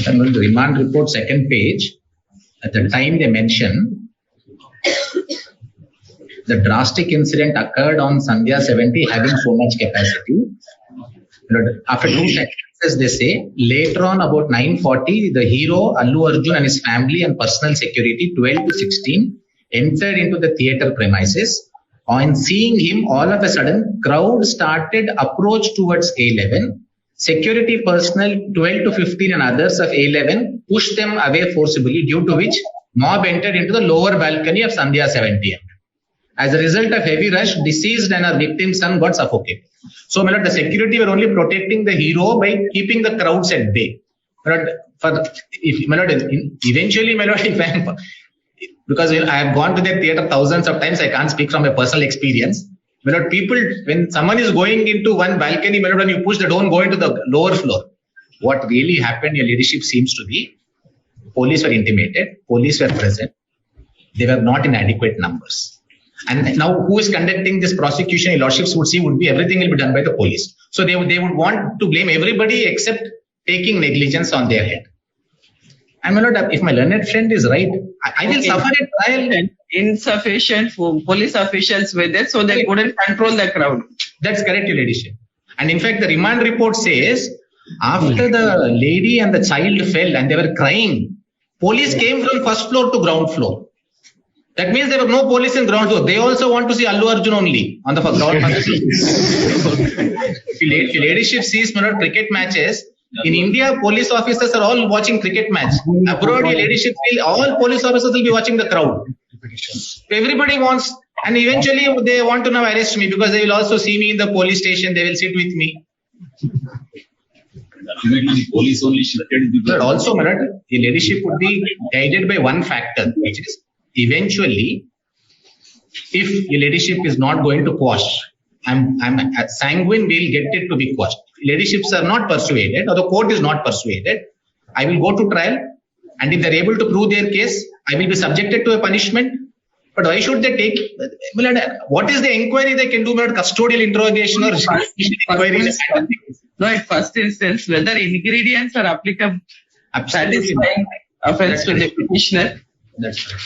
And on the remand report, second page, at the time they mention, the drastic incident occurred on Sandhya 70 having so much capacity. After 2 sentences, they say, later on about 9:40, the hero, Allu Arjun and his family and personal security, 12 to 16, entered into the theatre premises. On seeing him, all of a sudden, crowd started approach towards A11. Security personnel 12 to 15 and others of A11 pushed them away forcibly, due to which mob entered into the lower balcony of Sandhya 70. As a result of heavy rush, deceased and her victim's son got suffocated. So, the security were only protecting the hero by keeping the crowds at bay. Eventually, because I have gone to that theatre thousands of times, I can't speak from a personal experience. People, when someone is going into one balcony, when you push, they don't go into the lower floor. What really happened, your leadership seems to be, police were intimated, police were present, they were not in adequate numbers. And now who is conducting this prosecution, your lordships would see, would be everything will be done by the police. So they would want to blame everybody except taking negligence on their head. And if my learned friend is right, I will suffer a trial. Insufficient police officials were there, so they couldn't control the crowd. That's correct, your ladyship. And in fact, the remand report says, after the lady and the child fell and they were crying, police came from first floor to ground floor. That means there were no police in ground floor. They also want to see Allu Arjun only on the ground floor. If your ladyship sees cricket matches, in India, police officers are all watching cricket match. Abroad, your ladyship feel all police officers will be watching the crowd. Everybody wants, and eventually they want to now arrest me because they will also see me in the police station. They will sit with me. Police only but also, your ladyship would be guided by one factor, which is eventually, if your ladyship is not going to quash, I'm sanguine we'll get it to be quashed. Ladyships are not persuaded, or the court is not persuaded, I will go to trial, and if they're able to prove their case, I will be subjected to a punishment. But why should they take? What is the inquiry they can do? Custodial interrogation or inquiry? No, at first instance, whether ingredients are applicable, satisfying offense to the petitioner. That's right.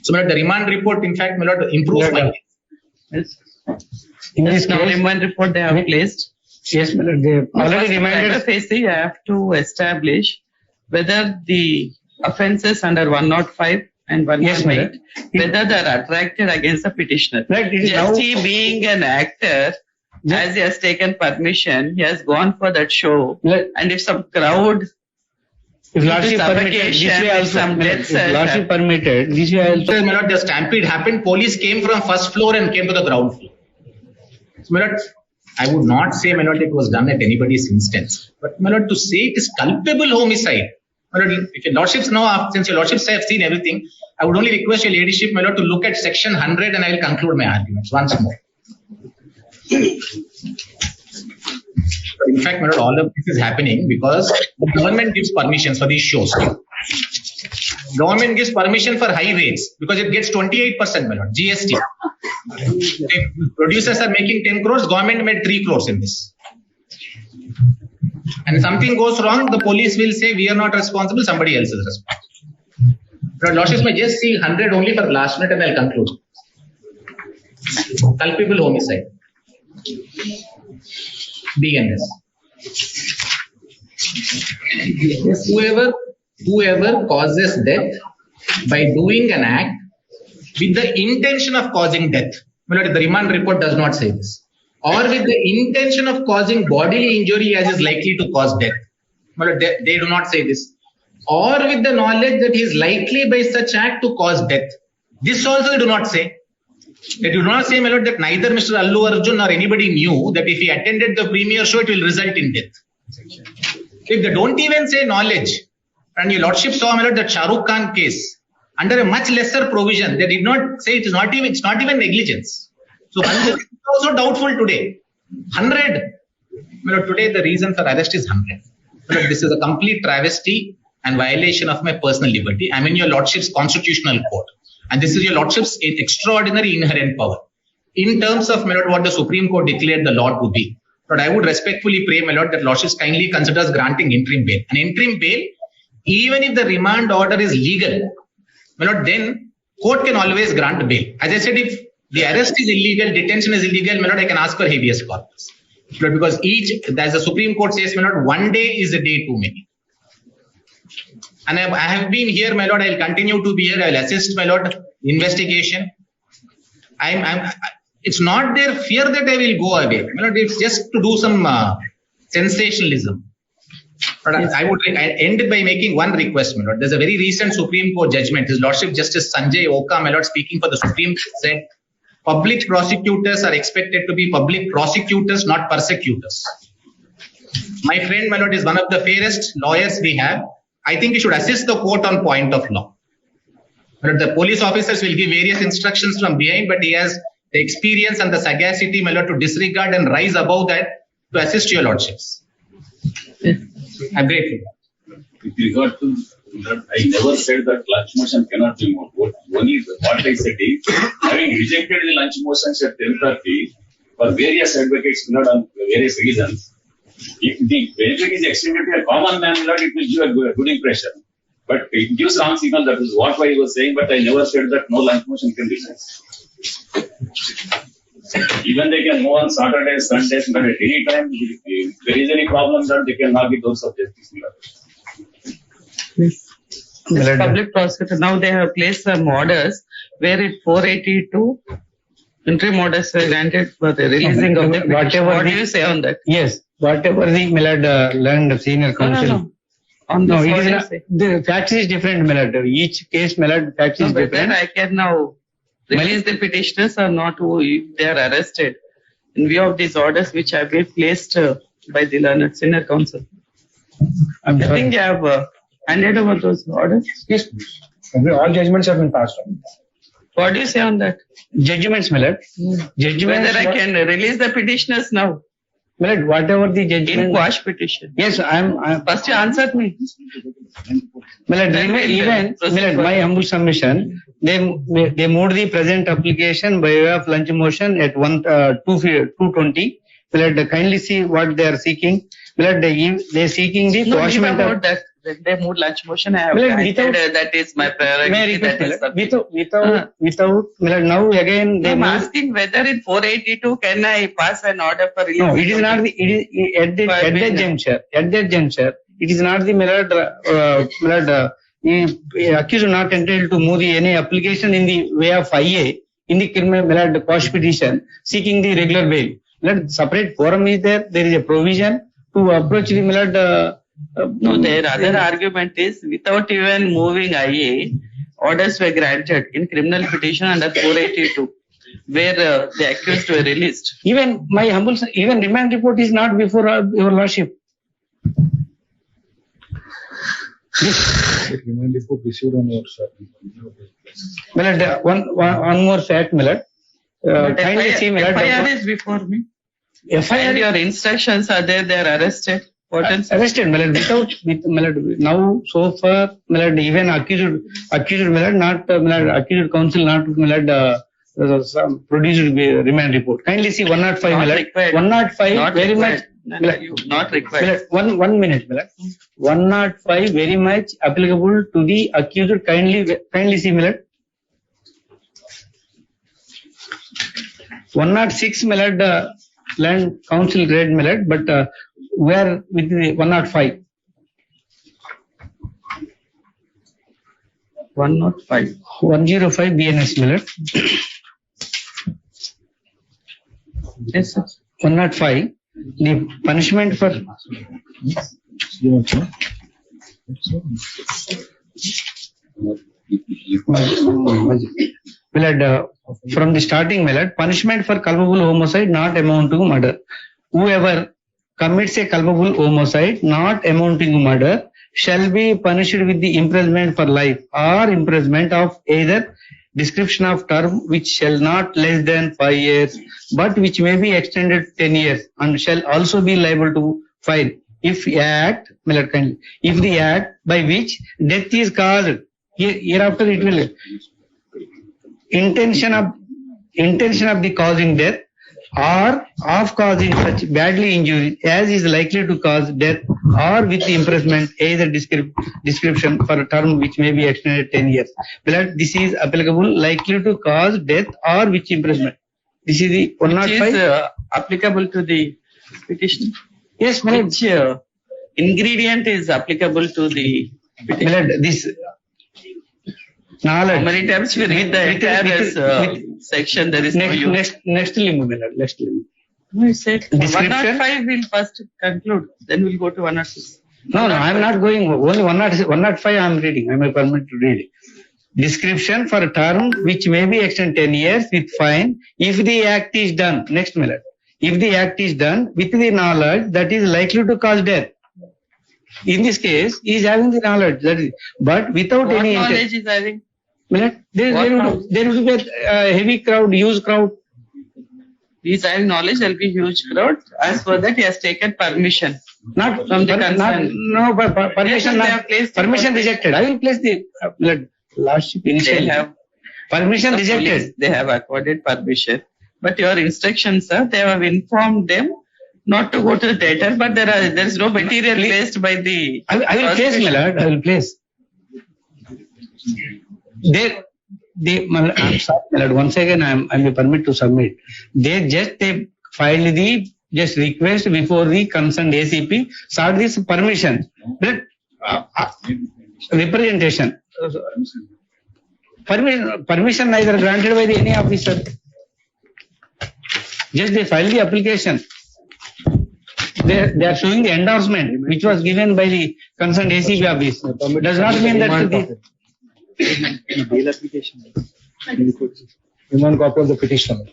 So, the remand report, in fact, improves my case. Yes. In this remand report they have placed. Yes, they already reminded us. TFPC, I have to establish whether the offences under 105 and 118, whether they are attracted against the petitioner. Right, Just he being an actor, as he has taken permission, he has gone for that show, and if some crowd, if lordship permitted, this way also. If lordship permitted, this way also. The stampede happened. Police came from first floor and came to the ground floor. So, I would not say, it was done at anybody's instance. But, to say it is culpable homicide. If your lordships know, since your lordships have seen everything, I would only request your ladyship, to look at section 100, and I will conclude my arguments once more. In fact, all of this is happening because the government gives permissions for these shows. Government gives permission for high rates because it gets 28% GST. If producers are making 10 crores, government made 3 crores in this. And if something goes wrong, the police will say, we are not responsible, somebody else is responsible. But lordships may just see 100 only for last minute and I'll conclude. Culpable homicide. BNS. Whoever causes death by doing an act with the intention of causing death. The remand report does not say this. Or with the intention of causing bodily injury as is likely to cause death. They do not say this. Or with the knowledge that he is likely by such act to cause death. This also they do not say. They do not say, that neither Mr. Allu Arjun or anybody knew that if he attended the premiere show, it will result in death. If they don't even say knowledge, and your lordship saw, that Shah Rukh Khan case, under a much lesser provision, they did not say it's not even negligence. So, it's also doubtful today. 100. Today the reason for arrest is 100. This is a complete travesty and violation of my personal liberty. I'm in your lordship's constitutional court. And this is your lordship's extraordinary inherent power. In terms of what the Supreme Court declared the law to be, But I would respectfully pray, my lord, that lordships kindly considers granting interim bail. An interim bail, even if the remand order is legal, my lord, then court can always grant bail. As I said, if the arrest is illegal, detention is illegal, my lord, I can ask for habeas corpus. But because as the Supreme Court says, my lord, one day is a day too many. And I have been here, my lord, I will continue to be here, I will assist, my lord, investigation. It's not their fear that I will go away. My lord, it's just to do some sensationalism. But I would end by making one request, my lord. There's a very recent Supreme Court judgment. His Lordship Justice Sanjay Oka, my lord, speaking for the Supreme Court, said public prosecutors are expected to be public prosecutors, not persecutors. My friend, my lord, is one of the fairest lawyers we have. I think we should assist the court on point of law. But the police officers will give various instructions from behind, but he has the experience and the sagacity, my lord, to disregard and rise above that to assist your lordships. I'm grateful. With regard to that, I never said that lunch motion cannot be moved. What I said is, having rejected the lunch motions at 10:30 for various advocates, not on various reasons, if the benefit is extended to a common man, it will give a good impression. But it gives wrong signal. That is what I was saying, but I never said that no lunch motion can be moved. Even they can move on Saturdays, Sundays, but at any time, if there is any problem, that they can knock the doors of justice. This public prosecutor, now they have placed some orders where it 482 interim orders were granted for the releasing of the petition. What do you say on that? Yes, whatever the learned senior counsel. No. On this, it is not, the facts is different, Milad. Each case, Milad, facts is different. I can now release the petitioners or not who they are arrested in view of these orders which have been placed by the learned senior counsel. I think you have handed over those orders. Yes, all judgments have been passed on. What do you say on that? Judgments, Milad. Judgments. Whether I can release the petitioners now? Milad, whatever the judgment. In quash petition. Yes, I'm. First you answered me. Milad, even Milad, my humble submission, they moved the present application by way of lunch motion at 2:20. Milad, kindly see what they are seeking. Milad, they are seeking the quashment about that. When they moved lunch motion, I have that is my priority. Without Milad, now again they I'm asking whether in 482 can I pass an order for release? No, it is not at that juncture. At that juncture, it is not the Milad. Accused not entitled to move any application in the way of IA in the criminal Milad quash petition seeking the regular bail. Milad, separate forum is there. There is a provision to approach the Milad. No, their other argument is without even moving IA, orders were granted in criminal petition under 482, where the accused were released. Even my humble, even remand report is not before your lordship. Remand report issued on your side. Milad, one more fact, Milad. Kindly see, Milad. FIR is before me. FIR, and your instructions are there, they are arrested. Arrested, Milad, Milad, now so far, Milad, even accused Milad, not Milad, accused counsel, not Milad, produced remand report. Kindly see 105, Milad. 105, not very required. much. Milad, not required. Milad, 1 minute, Milad. 105, very much applicable to the accused. Kindly see, Milad. 106, Milad, land council read, Milad, but we are with the 105. 105. 105 BNS, Milad. Yes, sir. 105. The punishment for. Milad, from the starting, Milad, punishment for culpable homicide not amounting to murder. Whoever commits a culpable homicide not amounting to murder shall be punished with the imprisonment for life or imprisonment of either description of term which shall not less than 5 years but which may be extended 10 years and shall also be liable to fine if the act by which death is caused, hereafter it will intention of the causing death or of causing such badly injury as is likely to cause death, or with imprisonment either description for a term which may be extended 10 years. Well, this is applicable likely to cause death or with imprisonment. This is the Which 105. is applicable to the petition. Yes, my lord. Which ingredient is applicable to the My petition? lord, this How knowledge. many times we read the entire section? There is no use. Next limb, my lord, next limb. We said Description? 105 will first conclude, then we'll go to 106. No, I'm not going. Only 105 I'm reading. I'm permitted to read. Description for a term which may be extended 10 years with fine if the act is done. Next, my lord. If the act is done with the knowledge that is likely to cause death. In this case, he is having the knowledge, that is, but without What any knowledge is having? My lord, there will be a heavy crowd, huge crowd. He is having knowledge, there will be huge crowd. As for that, he has taken permission. Not From the concern. permission. Yes, they have placed the Permission permission. rejected. I will place the lordship They initially. have Permission the rejected. police, they have accorded permission. But your instructions, sir, they have informed them not to go to the theatre, but there is no material placed by the. I will place, my prosecution. lord. I will place. I'm sorry, my lord. Once again, I'm permitted to submit. They filed the just request before the concerned ACP, sought this permission. But representation. Permission neither granted by any officer. Just they filed the application. They are showing the endorsement which was given by the concerned ACP office. Does not mean that the Bail application. Human copy of the petition.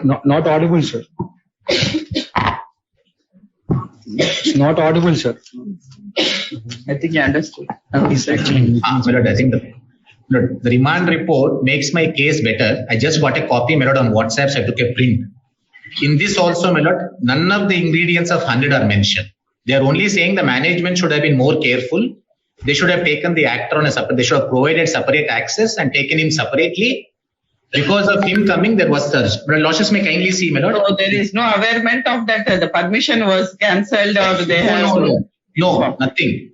Not audible, sir. Not audible, sir. I think you understood. My lord, I think the remand report makes my case better. I just got a copy, my lord, on WhatsApp, so I took a print. In this also, my lord, none of the ingredients of 100 are mentioned. They are only saying the management should have been more careful. They should have taken the actor on a separate, they should have provided separate access and taken him separately. Because of him coming, there was surge. But Lordship may kindly see, my lord. So there is no awareness of that the permission was cancelled or they have. No, nothing.